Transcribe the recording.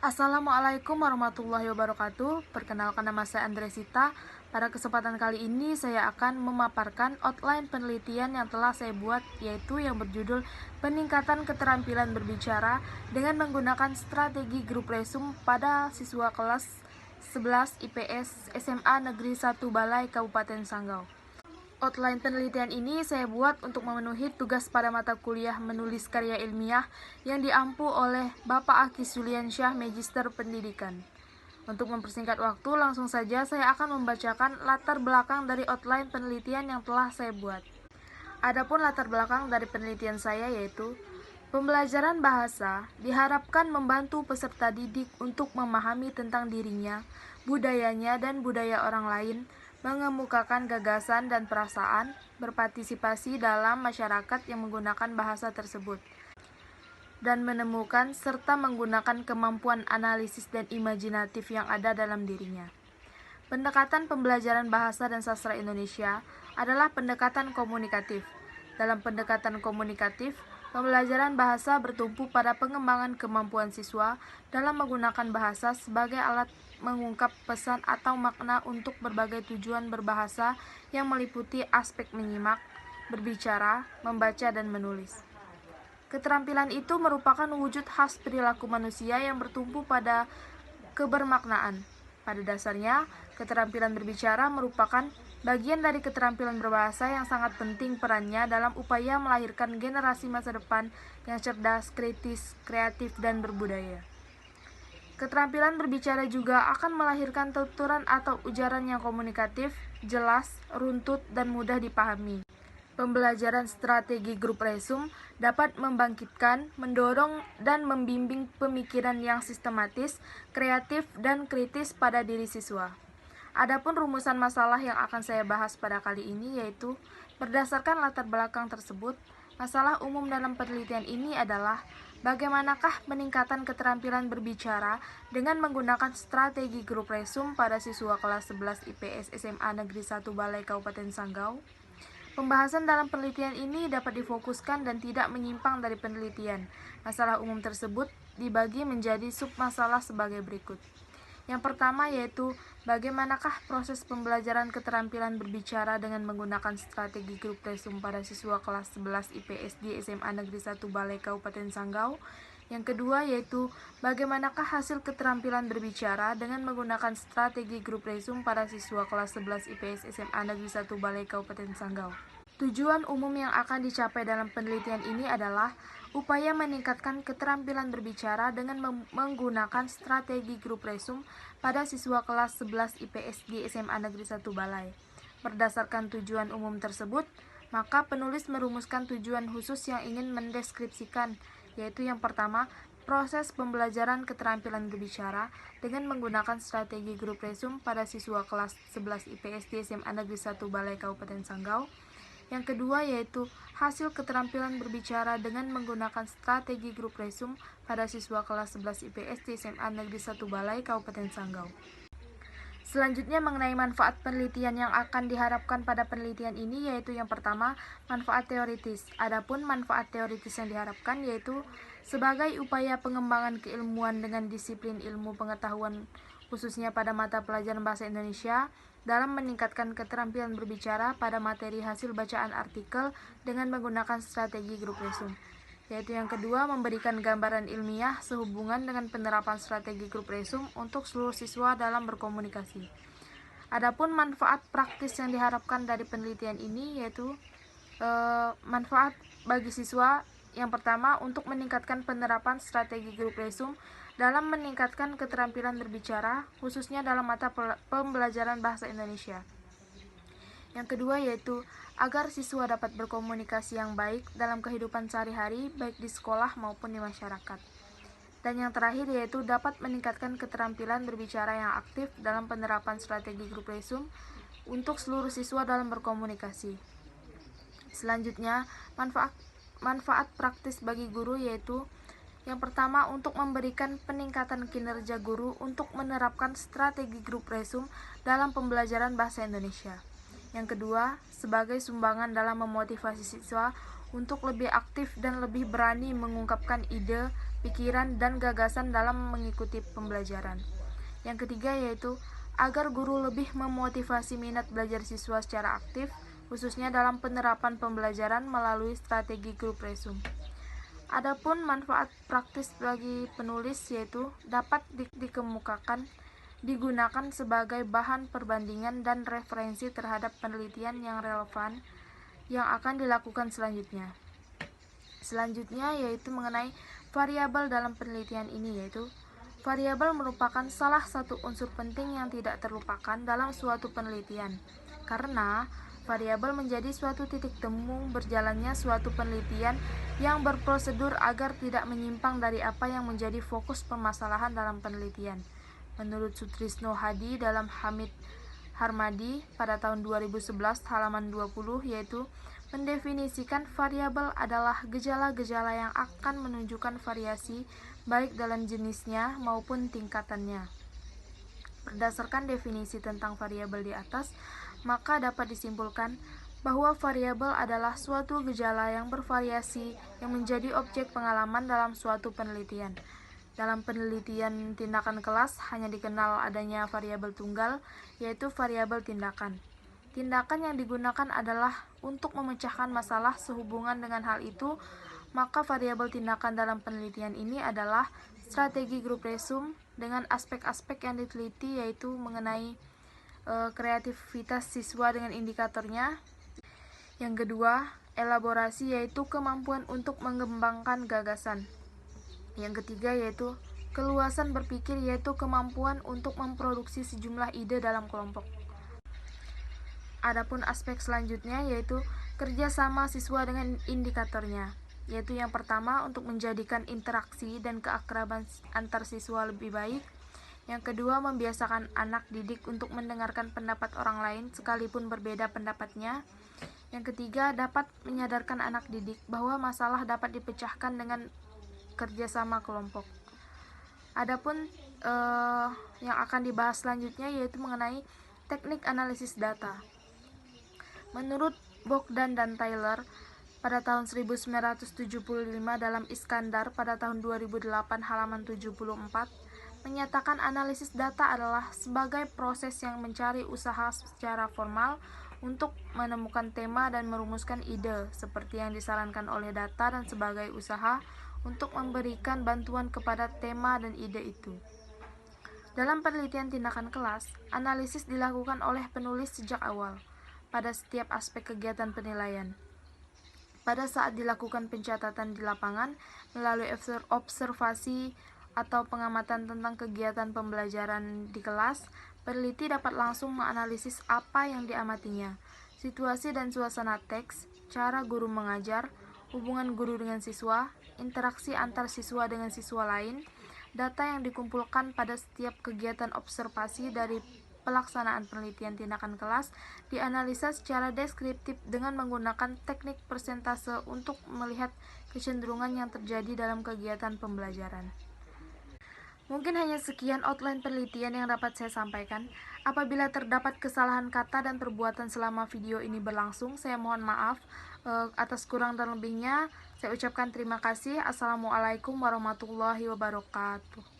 Assalamualaikum warahmatullahi wabarakatuh. Perkenalkan, nama saya Andresita. Pada kesempatan kali ini saya akan memaparkan outline penelitian yang telah saya buat, yaitu yang berjudul Peningkatan Keterampilan Berbicara dengan menggunakan strategi grup resum pada siswa kelas 11 IPS SMA Negeri 1 Balai Kabupaten Sanggau. Outline penelitian ini saya buat untuk memenuhi tugas pada mata kuliah menulis karya ilmiah yang diampu oleh Bapak Aki Suliansyah, Magister Pendidikan. Untuk mempersingkat waktu, langsung saja saya akan membacakan latar belakang dari outline penelitian yang telah saya buat. Adapun latar belakang dari penelitian saya yaitu pembelajaran bahasa diharapkan membantu peserta didik untuk memahami tentang dirinya, budayanya, dan budaya orang lain, mengemukakan gagasan dan perasaan, berpartisipasi dalam masyarakat yang menggunakan bahasa tersebut, dan menemukan serta menggunakan kemampuan analisis dan imajinatif yang ada dalam dirinya. Pendekatan pembelajaran bahasa dan sastra Indonesia adalah pendekatan komunikatif. Dalam pendekatan komunikatif, pembelajaran bahasa bertumpu pada pengembangan kemampuan siswa dalam menggunakan bahasa sebagai alat mengungkap pesan atau makna untuk berbagai tujuan berbahasa yang meliputi aspek menyimak, berbicara, membaca, dan menulis. Keterampilan itu merupakan wujud khas perilaku manusia yang bertumpu pada kebermaknaan. Pada dasarnya, keterampilan berbicara merupakan bagian dari keterampilan berbahasa yang sangat penting perannya dalam upaya melahirkan generasi masa depan yang cerdas, kritis, kreatif, dan berbudaya. Keterampilan berbicara juga akan melahirkan tuturan atau ujaran yang komunikatif, jelas, runtut, dan mudah dipahami. Pembelajaran strategi grup resum dapat membangkitkan, mendorong, dan membimbing pemikiran yang sistematis, kreatif, dan kritis pada diri siswa. Adapun rumusan masalah yang akan saya bahas pada kali ini yaitu, berdasarkan latar belakang tersebut, masalah umum dalam penelitian ini adalah bagaimanakah peningkatan keterampilan berbicara dengan menggunakan strategi grup resum pada siswa kelas 11 IPS SMA Negeri 1 Balai Kabupaten Sanggau. Pembahasan dalam penelitian ini dapat difokuskan dan tidak menyimpang dari penelitian. Masalah umum tersebut dibagi menjadi submasalah sebagai berikut. Yang pertama yaitu, bagaimanakah proses pembelajaran keterampilan berbicara dengan menggunakan strategi grup resum pada siswa kelas 11 IPS di SMA Negeri 1 Balai Kabupaten Sanggau. Yang kedua yaitu, bagaimanakah hasil keterampilan berbicara dengan menggunakan strategi grup resum pada siswa kelas 11 IPS SMA Negeri 1 Balai Kabupaten Sanggau. Tujuan umum yang akan dicapai dalam penelitian ini adalah upaya meningkatkan keterampilan berbicara dengan menggunakan strategi grup resum pada siswa kelas 11 IPS di SMA Negeri 1 Balai. Berdasarkan tujuan umum tersebut, maka penulis merumuskan tujuan khusus yang ingin mendeskripsikan, yaitu yang pertama, proses pembelajaran keterampilan berbicara dengan menggunakan strategi grup resum pada siswa kelas 11 IPS di SMA Negeri 1 Balai Kabupaten Sanggau. Yang kedua yaitu hasil keterampilan berbicara dengan menggunakan strategi grup resum pada siswa kelas 11 IPS di SMA Negeri 1 Balai Kabupaten Sanggau. Selanjutnya mengenai manfaat penelitian yang akan diharapkan pada penelitian ini yaitu yang pertama, manfaat teoritis. Adapun manfaat teoritis yang diharapkan yaitu sebagai upaya pengembangan keilmuan dengan disiplin ilmu pengetahuan khususnya pada mata pelajaran bahasa Indonesia dalam meningkatkan keterampilan berbicara pada materi hasil bacaan artikel dengan menggunakan strategi grup resum. Yaitu yang kedua, memberikan gambaran ilmiah sehubungan dengan penerapan strategi grup resum untuk seluruh siswa dalam berkomunikasi. Adapun manfaat praktis yang diharapkan dari penelitian ini yaitu manfaat bagi siswa yang pertama untuk meningkatkan penerapan strategi grup resum dalam meningkatkan keterampilan berbicara khususnya dalam mata pembelajaran bahasa Indonesia. Yang kedua yaitu agar siswa dapat berkomunikasi yang baik dalam kehidupan sehari-hari baik di sekolah maupun di masyarakat. Dan yang terakhir yaitu dapat meningkatkan keterampilan berbicara yang aktif dalam penerapan strategi grup resum untuk seluruh siswa dalam berkomunikasi. Selanjutnya, manfaat praktis bagi guru yaitu yang pertama, untuk memberikan peningkatan kinerja guru untuk menerapkan strategi grup resum dalam pembelajaran bahasa Indonesia. Yang kedua, sebagai sumbangan dalam memotivasi siswa untuk lebih aktif dan lebih berani mengungkapkan ide, pikiran, dan gagasan dalam mengikuti pembelajaran. Yang ketiga yaitu agar guru lebih memotivasi minat belajar siswa secara aktif, khususnya dalam penerapan pembelajaran melalui strategi grup resum. Adapun manfaat praktis bagi penulis yaitu dapat digunakan sebagai bahan perbandingan dan referensi terhadap penelitian yang relevan yang akan dilakukan selanjutnya. Selanjutnya yaitu mengenai variabel dalam penelitian ini, yaitu variabel merupakan salah satu unsur penting yang tidak terlupakan dalam suatu penelitian, karena variabel menjadi suatu titik temu berjalannya suatu penelitian yang berprosedur agar tidak menyimpang dari apa yang menjadi fokus permasalahan dalam penelitian. Menurut Sutrisno Hadi dalam Hamid Harmadi pada tahun 2011 halaman 20, yaitu mendefinisikan variabel adalah gejala-gejala yang akan menunjukkan variasi baik dalam jenisnya maupun tingkatannya. Berdasarkan definisi tentang variabel di atas, maka dapat disimpulkan bahwa variabel adalah suatu gejala yang bervariasi yang menjadi objek pengalaman dalam suatu penelitian. Dalam penelitian tindakan kelas hanya dikenal adanya variabel tunggal, yaitu variabel tindakan. Tindakan yang digunakan adalah untuk memecahkan masalah sehubungan dengan hal itu, maka variabel tindakan dalam penelitian ini adalah strategi grup resum dengan aspek-aspek yang diteliti, yaitu mengenai kreativitas siswa dengan indikatornya. Yang kedua, elaborasi, yaitu kemampuan untuk mengembangkan gagasan. Yang ketiga yaitu keluasan berpikir, yaitu kemampuan untuk memproduksi sejumlah ide dalam kelompok. Adapun aspek selanjutnya yaitu kerjasama siswa dengan indikatornya, yaitu yang pertama untuk menjadikan interaksi dan keakraban antar siswa lebih baik. Yang kedua, membiasakan anak didik untuk mendengarkan pendapat orang lain sekalipun berbeda pendapatnya. Yang ketiga, dapat menyadarkan anak didik bahwa masalah dapat dipecahkan dengan kerjasama kelompok. Adapun yang akan dibahas selanjutnya yaitu mengenai teknik analisis data. Menurut Bogdan dan Tyler pada tahun 1975 dalam Iskandar pada tahun 2008 halaman 74 menyatakan analisis data adalah sebagai proses yang mencari usaha secara formal untuk menemukan tema dan merumuskan ide seperti yang disarankan oleh data dan sebagai usaha untuk memberikan bantuan kepada tema dan ide itu. Dalam penelitian tindakan kelas, analisis dilakukan oleh penulis sejak awal pada setiap aspek kegiatan penilaian. Pada saat dilakukan pencatatan di lapangan melalui observasi atau pengamatan tentang kegiatan pembelajaran di kelas, peneliti dapat langsung menganalisis apa yang diamatinya, situasi dan suasana teks, cara guru mengajar, hubungan guru dengan siswa, interaksi antar siswa dengan siswa lain, data yang dikumpulkan pada setiap kegiatan observasi dari pelaksanaan penelitian tindakan kelas dianalisa secara deskriptif dengan menggunakan teknik persentase untuk melihat kecenderungan yang terjadi dalam kegiatan pembelajaran. Mungkin hanya sekian outline penelitian yang dapat saya sampaikan. Apabila terdapat kesalahan kata dan perbuatan selama video ini berlangsung, saya mohon maaf. Atas kurang dan lebihnya, saya ucapkan terima kasih. Assalamualaikum warahmatullahi wabarakatuh.